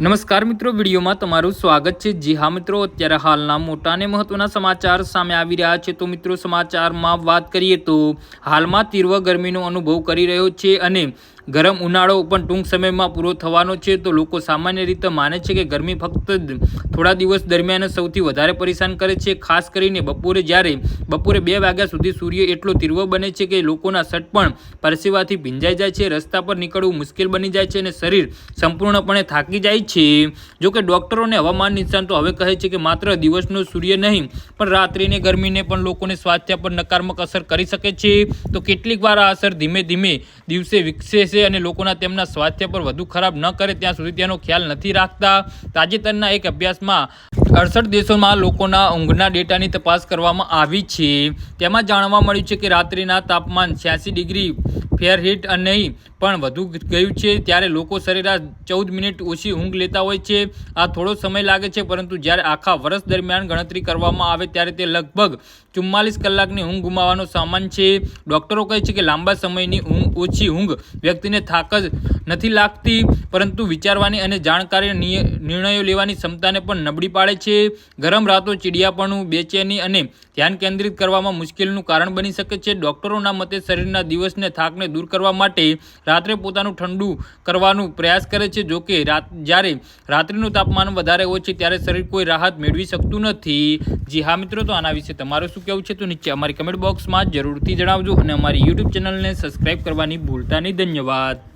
નમસ્કાર મિત્રો, વિડીયોમાં તમારું સ્વાગત છે। જી હા મિત્રો, અત્યારે હાલના મોટા અને મહત્વના સમાચાર સામે આવી રહ્યા છે। તો મિત્રો, સમાચારમાં વાત કરીએ તો હાલમાં તીવ્ર ગરમીનો અનુભવ કરી રહ્યો છે અને ગરમ ઉનાળો પણ ટૂંક સમયમાં પૂરો થવાનો છે। તો લોકો સામાન્ય રીતે માને છે કે ગરમી ફક્ત થોડા દિવસ દરમિયાન સૌથી વધારે પરેશાન કરે છે, ખાસ કરીને બપોરે, જ્યારે બપોરે 2 વાગ્યા સુધી સૂર્ય એટલો તીવ્ર બને છે કે લોકોના શર્ટ પણ પરસેવાથી ભીંજાઈ જાય છે, રસ્તા પર નીકળવું મુશ્કેલ બની જાય છે અને શરીર સંપૂર્ણપણે થાકી જાય છે। જો કે ડોક્ટરો અને હવામાન નિષ્ણાતો હવે કહે છે કે માત્ર દિવસનો સૂર્ય નહીં પણ રાત્રિની ગરમીને પણ લોકોને સ્વાસ્થ્ય પર નકારાત્મક અસર કરી શકે છે। તો કેટલીક વાર આ અસર ધીમે ધીમે દિવસે વિકસે છે અને લોકોના તેમના સ્વાસ્થ્ય પર વધુ ખરાબ ન કરે ત્યાં સુધી તેનો ખ્યાલ નથી રાખતા। તાજેતરના એક અભ્યાસમાં 68 દેશોમાં લોકોના ઊંઘના ડેટાની તપાસ કરવામાં આવી છે। તેમાં જાણવા મળ્યું છે કે રાત્રિના તાપમાન 86 ડિગ્રી ફેરનહીટ નહીં પણ વધુ ગયું છે, ત્યારે લોકો સરેરાશ 14 મિનિટ ઓછી ઊંઘ લેતા હોય છે। આ થોડો સમય લાગે છે, પરંતુ જ્યારે આખા વર્ષ દરમિયાન ગણતરી કરવામાં આવે ત્યારે તે લગભગ 44 કલાકની ઊંઘ ગુમાવવાનો સામાન છે। ડોક્ટરો કહે છે કે લાંબા સમયની ઓછી ઊંઘ વ્યક્તિને થાક જ નથી લાગતી, પરંતુ વિચારવાની અને જાણકારી નિર્ણયો લેવાની ક્ષમતાને પણ નબળી પાડે છે। ગરમ રાતો ચીડિયાપણું, બેચેની અને ધ્યાન કેન્દ્રિત કરવામાં મુશ્કેલીનું કારણ બની શકે છે। ડોક્ટરોના મતે શરીરના દિવસને થાકને દૂર કરવા માટે રાત્રે પોતાનું ઠંડુ કરવાનો પ્રયાસ કરે છે। જો કે જ્યારે રાત્રિનું તાપમાન વધારે હોય છે ત્યારે શરીર કોઈ રાહત મેળવી શકતું નથી। જી હા મિત્રો, તો આના વિશે તમારું શું કહેવું છે તો નીચે અમારી કમેન્ટ બોક્સમાં જરૂરથી જણાવજો અને અમારી યુટ્યુબ ચેનલને સબસ્ક્રાઈબ કરવાની ભૂલતા નહીં। ધન્યવાદ।